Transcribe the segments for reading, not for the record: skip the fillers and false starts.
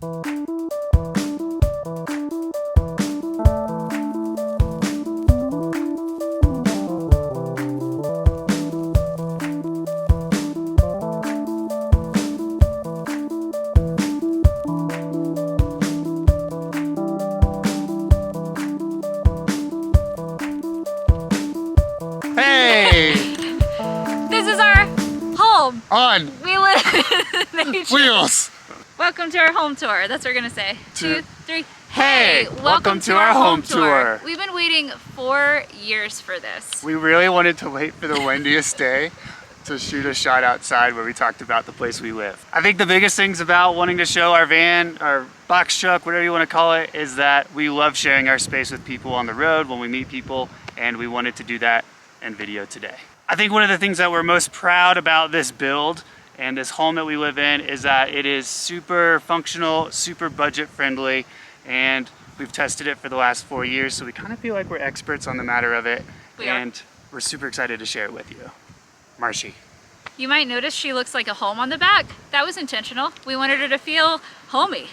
Hey! This is our home. On We live in nature. wheels! Welcome to our home tour. That's what we're gonna say. Two, three. Hey, welcome to our home tour. We've been waiting 4 years for this. We really wanted to wait for the windiest day to shoot a shot outside where we talked about the place we live. I think the biggest things about wanting to show our van, our box truck, whatever you want to call it, is that we love sharing our space with people on the road when we meet people, and we wanted to do that in video today. I think one of the things that we're most proud about this build and this home that we live in is that it is super functional, super budget friendly, and we've tested it for the last 4 years, so we kind of feel like we're experts on the matter of it. We're super excited to share it with you. Marshy. You might notice she looks like a home on the back. That was intentional. We wanted her to feel homey.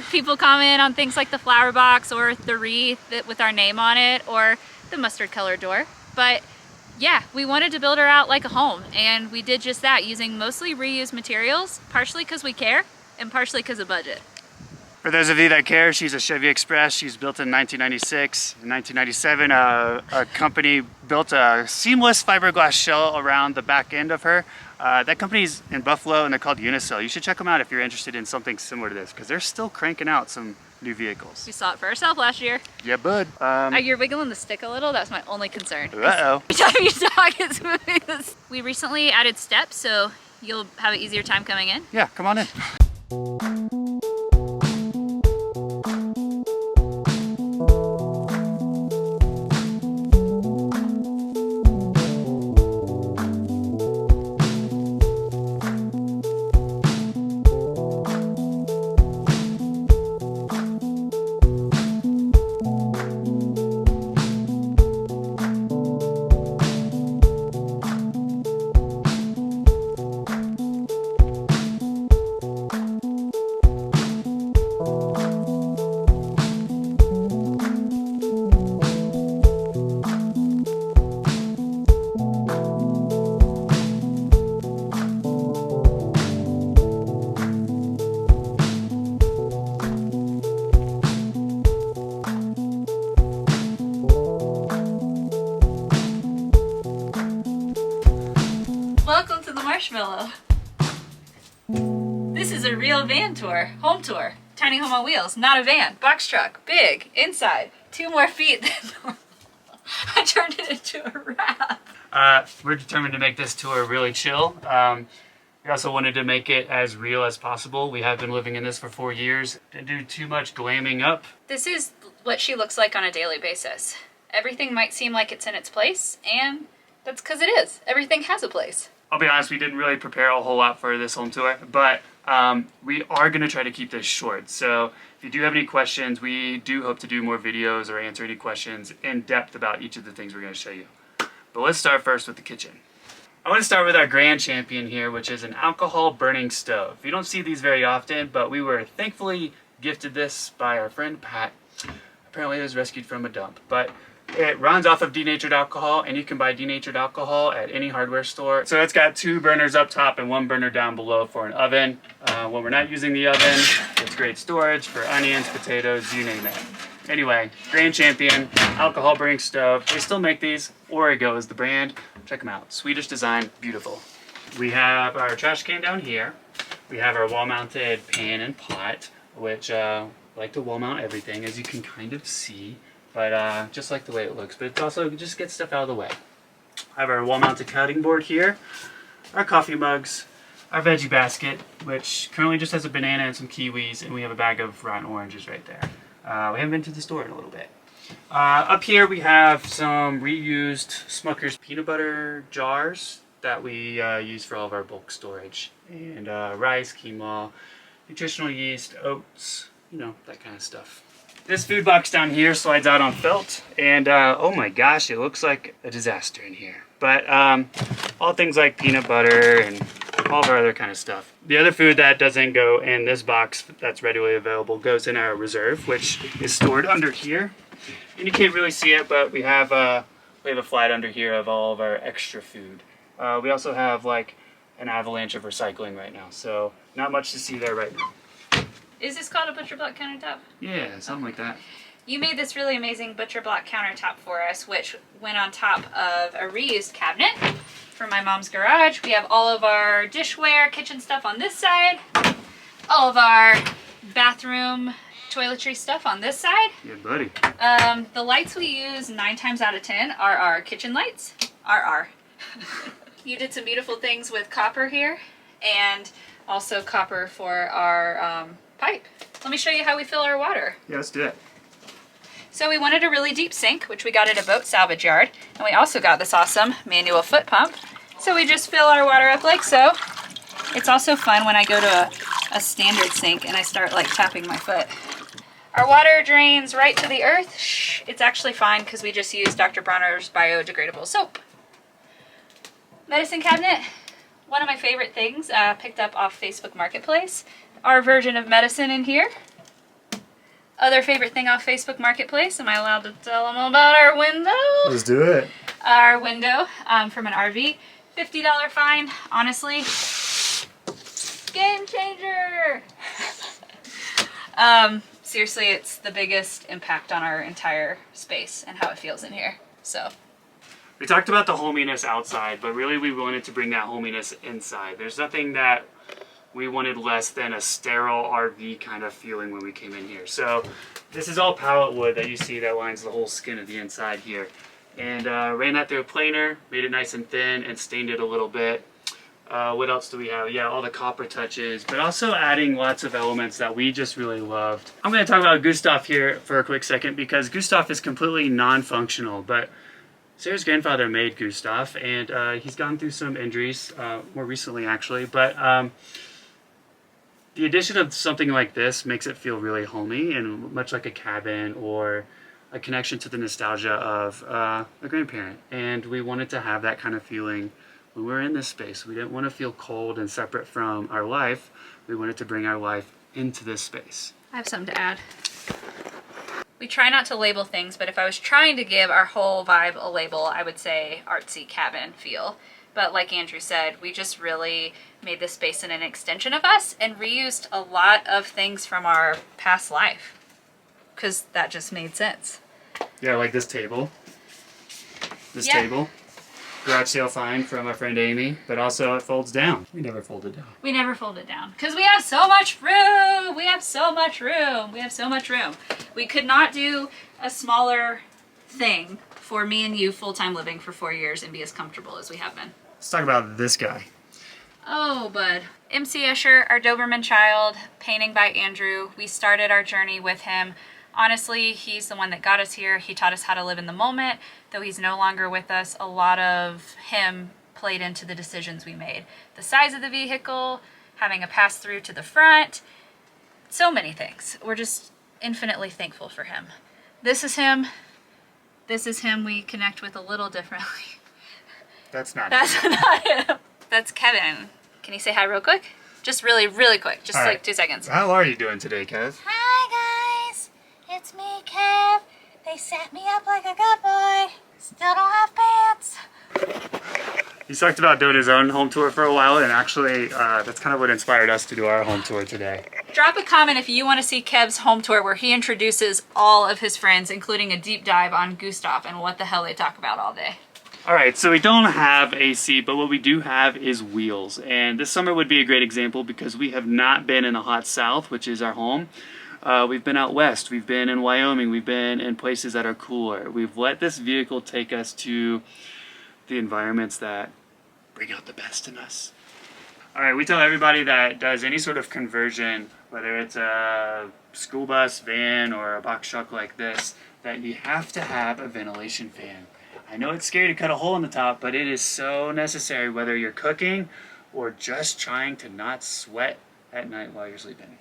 People comment on things like the flower box or the wreath with our name on it or the mustard colored door. But yeah, we wanted to build her out like a home, and we did just that using mostly reused materials, partially because we care and partially because of budget. For those of you that care, she's a Chevy Express. She's built in 1996. In 1997, a company built a seamless fiberglass shell around the back end of her. That company's in Buffalo, and they're called Unicell. You should check them out if you're interested in something similar to this, because they're still cranking out some new vehicles. We saw it for ourselves last year. Yeah, bud. You're wiggling the stick a little. That's my only concern. Uh-oh. Every time you talk, it's moving this. We recently added steps, so you'll have an easier time coming in. Yeah, come on in. Welcome to the Marshmallow. This is a real van tour, home tour. Tiny home on wheels, not a van. Box truck, big, inside, 2 more feet than normal. I turned it into a wrap. We're determined to make this tour really chill. We also wanted to make it as real as possible. We have been living in this for 4 years. Didn't do too much glamming up. This is what she looks like on a daily basis. Everything might seem like it's in its place, and that's because it is. Everything has a place. I'll be honest, we didn't really prepare a whole lot for this home tour, but we are going to try to keep this short. So if you do have any questions, we do hope to do more videos or answer any questions in depth about each of the things we're going to show you. But let's start first with the kitchen. I want to start with our grand champion here, which is an alcohol burning stove. You don't see these very often, but we were thankfully gifted this by our friend Pat. Apparently it was rescued from a dump, but it runs off of denatured alcohol, and you can buy denatured alcohol at any hardware store. So it's got 2 burners up top and 1 burner down below for an oven. When we're not using the oven, it's great storage for onions, potatoes, you name it. Anyway, Grand Champion, alcohol burning stove. They still make these. Origo is the brand. Check them out. Swedish design, beautiful. We have our trash can down here. We have our wall-mounted pan and pot, which I like to wall-mount everything, as you can kind of see. But just like the way it looks, but it also just gets stuff out of the way. I have our wall-mounted cutting board here, our coffee mugs, our veggie basket, which currently just has a banana and some kiwis, and we have a bag of rotten oranges right there. We haven't been to the store in a little bit. Up here we have some reused Smucker's peanut butter jars that we use for all of our bulk storage. And rice, quinoa, nutritional yeast, oats, you know, that kind of stuff. This food box down here slides out on felt, and oh my gosh, it looks like a disaster in here. But all things like peanut butter and all of our other kind of stuff. The other food that doesn't go in this box that's readily available goes in our reserve, which is stored under here. And you can't really see it, but we have a flat under here of all of our extra food. We also have like an avalanche of recycling right now, so not much to see there right now. Is this called a butcher block countertop? Yeah, something like that. You made this really amazing butcher block countertop for us, which went on top of a reused cabinet from my mom's garage. We have all of our dishware, kitchen stuff on this side, all of our bathroom toiletry stuff on this side. Yeah, buddy. The lights we use 9 times out of 10 are our kitchen lights. You did some beautiful things with copper here, and also copper for our pipe. Let me show you how we fill our water. Yeah, let's do it. So we wanted a really deep sink, which we got at a boat salvage yard, and we also got this awesome manual foot pump. So we just fill our water up like so. It's also fun when I go to a standard sink and I start like tapping my foot. Our water drains right to the earth. Shh, it's actually fine because we just use Dr. Bronner's biodegradable soap. Medicine cabinet, one of my favorite things, picked up off Facebook Marketplace. Our version of medicine in here. Other favorite thing off Facebook Marketplace, am I allowed to tell them about our window? Let's do it. Our window from an RV, $50 fine, honestly, game changer. Seriously, it's the biggest impact on our entire space and how it feels in here, so. We talked about the hominess outside, but really we wanted to bring that hominess inside. There's nothing that we wanted less than a sterile RV kind of feeling when we came in here. So this is all pallet wood that you see that lines the whole skin of the inside here. And ran that through a planer, made it nice and thin, and stained it a little bit. What else do we have? Yeah, all the copper touches, but also adding lots of elements that we just really loved. I'm going to talk about Gustav here for a quick second because Gustav is completely non-functional, but Sarah's grandfather made Gustav, and he's gone through some injuries, more recently actually, but the addition of something like this makes it feel really homey and much like a cabin or a connection to the nostalgia of a grandparent. And we wanted to have that kind of feeling when we were in this space. We didn't want to feel cold and separate from our life. We wanted to bring our life into this space. I have something to add. We try not to label things, but if I was trying to give our whole vibe a label, I would say artsy cabin feel. But like Andrew said, we just really made this space an extension of us and reused a lot of things from our past life because that just made sense. Yeah, like this table. This Yeah. table. Garage sale find from our friend Amy, but also it folds down. We never fold it down. We never fold it down because we have so much room. We have so much room. We have so much room. We could not do a smaller thing for me and you full-time living for 4 years and be as comfortable as we have been. Let's talk about this guy. Oh, bud. MC Escher, our Doberman child, painting by Andrew. We started our journey with him. Honestly, he's the one that got us here. He taught us how to live in the moment. Though he's no longer with us, a lot of him played into the decisions we made. The size of the vehicle, having a pass-through to the front, so many things. We're just infinitely thankful for him. This is him. This is him we connect with a little differently. That's not That's not him. That's Kevin. Can you say hi real quick? Just really, really quick. Just All like right. 2 seconds. How are you doing today, Kev? Hi guys, it's me, Kev. They set me up like a good boy. Still don't have pants. He's talked about doing his own home tour for a while, and actually that's kind of what inspired us to do our home tour today. Drop a comment if you want to see Kev's home tour where he introduces all of his friends, including a deep dive on Gustav and what the hell they talk about all day. All right, so we don't have AC, but what we do have is wheels. And this summer would be a great example because we have not been in the hot south, which is our home. We've been out west, we've been in Wyoming, we've been in places that are cooler. We've let this vehicle take us to the environments that bring out the best in us. All right, we tell everybody that does any sort of conversion, whether it's a school bus, van, or a box truck like this, that you have to have a ventilation fan. I know it's scary to cut a hole in the top, but it is so necessary whether you're cooking or just trying to not sweat at night while you're sleeping.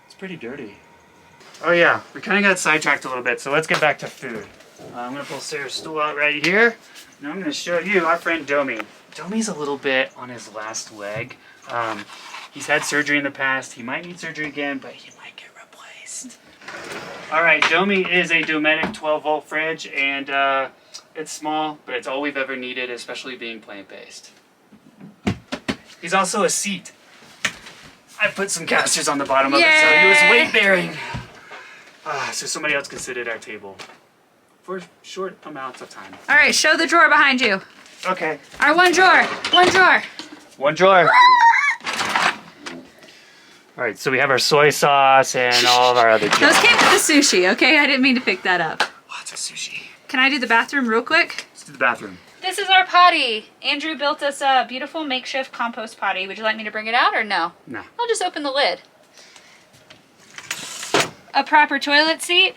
It's pretty dirty. Oh yeah, we kind of got sidetracked a little bit, so let's get back to food. I'm gonna pull Sarah's stool out right here, and I'm gonna show you our friend Domi. Domi's a little bit on his last leg. He's had surgery in the past. He might need surgery again, but he might get replaced. All right, Domi is a Dometic 12-volt fridge, and it's small, but it's all we've ever needed, especially being plant-based. He's also a seat. I put some casters on the bottom of it, so he was weight-bearing. So somebody else can sit at our table for short amounts of time. All right, show the drawer behind you. Okay. Our one drawer. One drawer. All right, so we have our soy sauce and all of our other junk. Those came with the sushi, okay? I didn't mean to pick that up. Lots of sushi. Can I do the bathroom real quick? Let's do the bathroom. This is our potty. Andrew built us a beautiful makeshift compost potty. Would you like me to bring it out or no? No. I'll just open the lid. A proper toilet seat,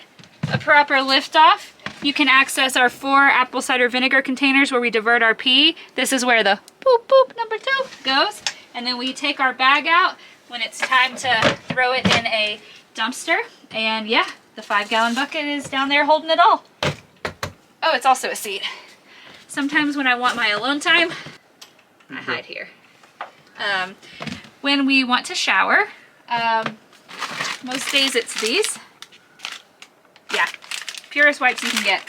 a proper lift off. You can access our 4 apple cider vinegar containers where we divert our pee. This is where the boop boop number 2 goes. And then we take our bag out when it's time to throw it in a dumpster. And yeah, the 5-gallon bucket is down there holding it all. Oh, it's also a seat. Sometimes when I want my alone time, I hide here. When we want to shower, most days it's these. Yeah, purest wipes you can get.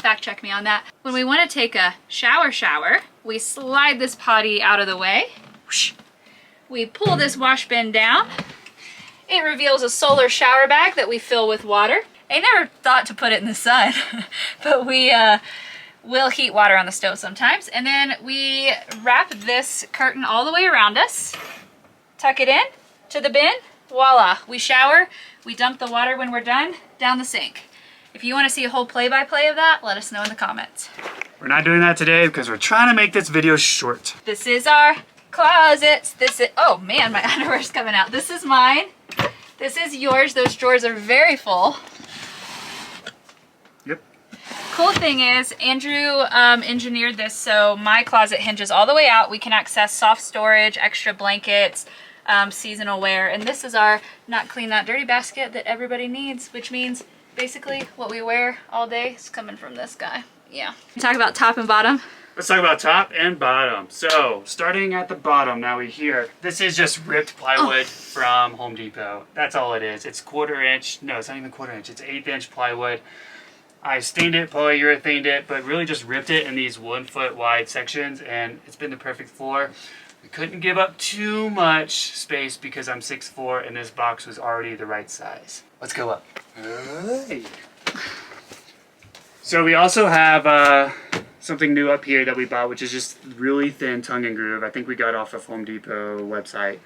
Fact check me on that. When we want to take a shower, we slide this potty out of the way. We pull this wash bin down. It reveals a solar shower bag that we fill with water. I never thought to put it in the sun, but we will heat water on the stove sometimes. And then we wrap this curtain all the way around us, tuck it in to the bin, voila. We shower, we dump the water when we're done down the sink. If you want to see a whole play-by-play of that, let us know in the comments. We're not doing that today because we're trying to make this video short. This is our closets. This is, oh man, my underwear's coming out. This is mine. This is yours. Those drawers are very full. Yep. Cool thing is, Andrew engineered this so my closet hinges all the way out. We can access soft storage, extra blankets, seasonal wear, and this is our not clean, not dirty basket that everybody needs, which means basically what we wear all day is coming from this guy. Yeah. Talk about top and bottom. Let's talk about top and bottom. So, starting at the bottom, now we hear, this is just ripped plywood from Home Depot. That's all it is. It's 1/4 inch, no, it's not even 1/4 inch, it's 1/8 inch plywood. I stained it, polyurethaned it, but really just ripped it in these 1 foot wide sections, and it's been the perfect floor. We couldn't give up too much space because I'm 6'4", and this box was already the right size. Let's go up. Hey. So we also have something new up here that we bought, which is just really thin tongue and groove. I think we got off of Home Depot website.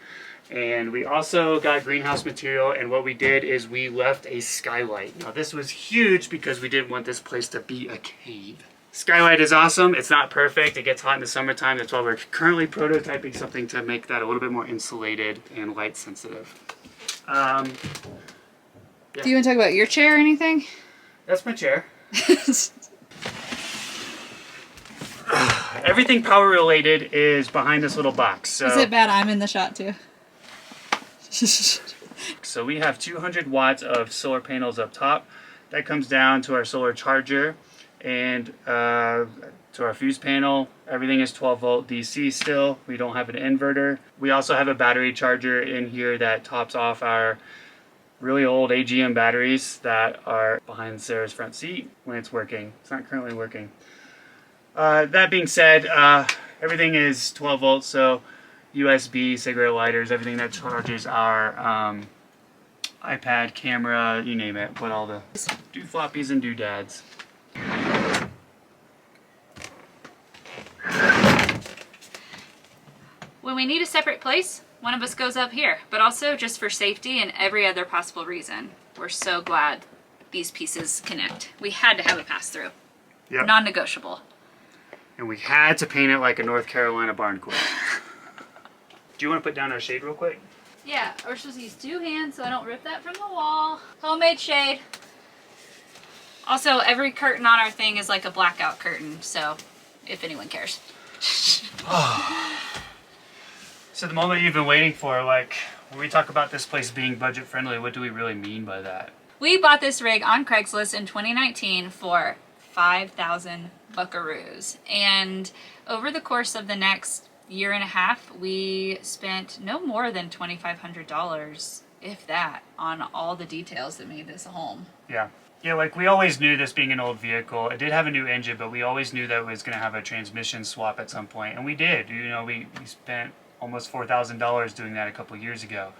And we also got greenhouse material, and what we did is we left a skylight. Now this was huge because we didn't want this place to be a cave. Skylight is awesome. It's not perfect. It gets hot in the summertime. That's why we're currently prototyping something to make that a little bit more insulated and light sensitive. Yeah. Do you want to talk about your chair or anything? That's my chair. Everything power related is behind this little box. So. Is it bad I'm in the shot too? So we have 200 watts of solar panels up top. That comes down to our solar charger and to our fuse panel. Everything is 12 volt DC still. We don't have an inverter. We also have a battery charger in here that tops off our really old AGM batteries that are behind Sarah's front seat when it's working. It's not currently working. That being said, everything is 12 volts, so USB, cigarette lighters, everything that charges our iPad, camera, you name it. Put all the do-floppies and doodads. When we need a separate place, one of us goes up here, but also just for safety and every other possible reason. We're so glad these pieces connect. We had to have a pass-through. Yep. Non-negotiable. And we had to paint it like a North Carolina barn quilt. Do you want to put down our shade real quick? Yeah, we're supposed to use 2 hands so I don't rip that from the wall. Homemade shade. Also, every curtain on our thing is like a blackout curtain, so if anyone cares. So the moment you've been waiting for, like, when we talk about this place being budget friendly, what do we really mean by that? We bought this rig on Craigslist in 2019 for 5,000 buckaroos. And over the course of the next year and a half, we spent no more than $2,500, if that, on all the details that made this a home. Yeah. Yeah, like we always knew this being an old vehicle. It did have a new engine, but we always knew that it was going to have a transmission swap at some point. And we did. You know, we spent almost $4,000 doing that a couple of years ago.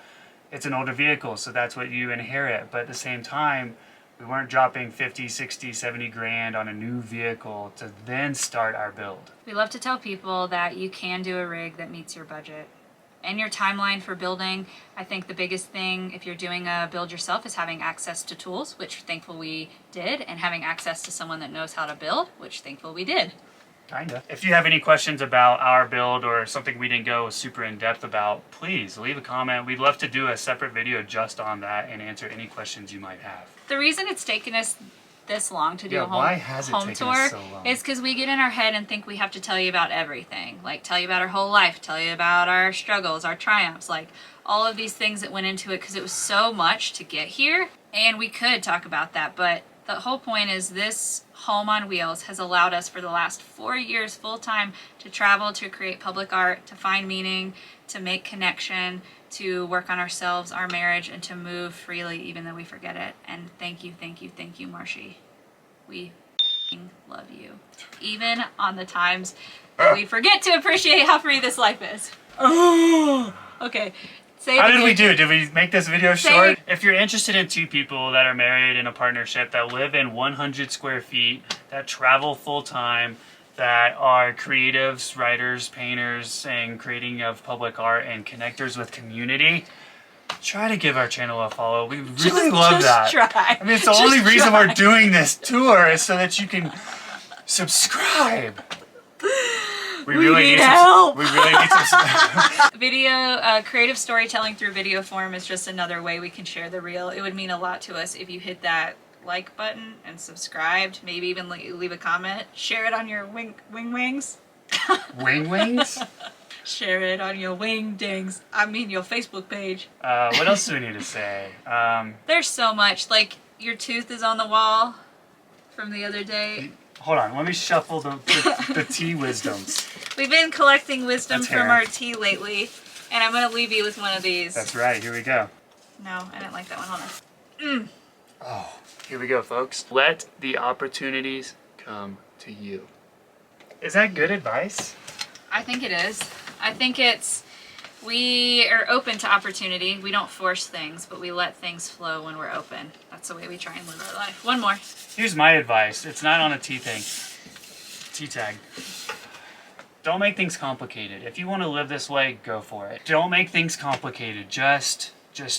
It's an older vehicle, so that's what you inherit. But at the same time, we weren't dropping 50, 60, 70 grand on a new vehicle to then start our build. We love to tell people that you can do a rig that meets your budget and your timeline for building. I think the biggest thing if you're doing a build yourself is having access to tools, which thankful we did, and having access to someone that knows how to build, which thankful we did. Kinda. If you have any questions about our build or something we didn't go super in depth about, please leave a comment. We'd love to do a separate video just on that and answer any questions you might have. The reason it's taken us this long to do a why has it home taken tour us so long? is because we get in our head and think we have to tell you about everything. Like tell you about our whole life, tell you about our struggles, our triumphs, like all of these things that went into it because it was so much to get here. And we could talk about that, but the whole point is this home on wheels has allowed us for the last 4 years full-time to travel, to create public art, to find meaning, to make connection, to work on ourselves, our marriage, and to move freely even though we forget it. And thank you, thank you, thank you, Marshy. We love you. Even on the times that we forget to appreciate how free this life is. Okay. How did we do? Did we make this video short? it. If you're interested in two people that are married in a partnership, that live in 100 square feet, that travel full time, that are creatives, writers, painters, and creating of public art and connectors with community, try to give our channel a follow. We really love that. Try. I mean, it's the only reason we're doing this tour is so that you can subscribe. We really need help. We really need some Video, creative storytelling through video form is just another way we can share the reel. It would mean a lot to us if you hit that like button and subscribed, maybe even leave a comment. Share it on your wing wings. Wings? Share it on your wingdings. I mean your Facebook page. What else do we need to say? There's so much. Like your tooth is on the wall from the other day. Hold on, let me shuffle the tea wisdoms. We've been collecting wisdom That's from hair. our tea lately, and I'm going to leave you with one of these. That's right, here we go. No, I didn't like that one. Hold on. Oh, here we go, folks. Let the opportunities come to you. Is that good advice? I think it is. I think we are open to opportunity. We don't force things, but we let things flow when we're open. That's the way we try and live our life. One more. Here's my advice. It's not on a tea thing. Tea tag. Don't make things complicated. If you want to live this way, go for it. Don't make things complicated. Just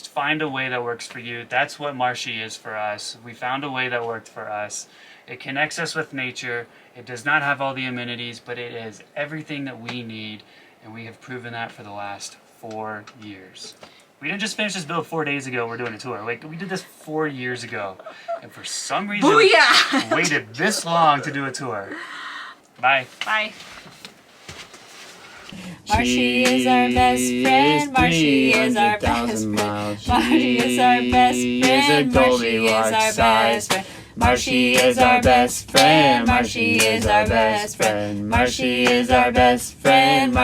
find a way that works for you. That's what Marshy is for us. We found a way that worked for us. It connects us with nature. It does not have all the amenities, but it is everything that we need, and we have proven that for the last 4 years. We didn't just finish this build 4 days ago, we're doing a tour. Like, we did this 4 years ago, and for some reason, Booyah! waited this long to do a tour. Bye. Bye. Marshy is our best friend. Marshy is our best friend. Marshy is our best friend. Marshy is our best friend. Marshy is our best friend. Marshy is our best friend. Marshy is our best friend.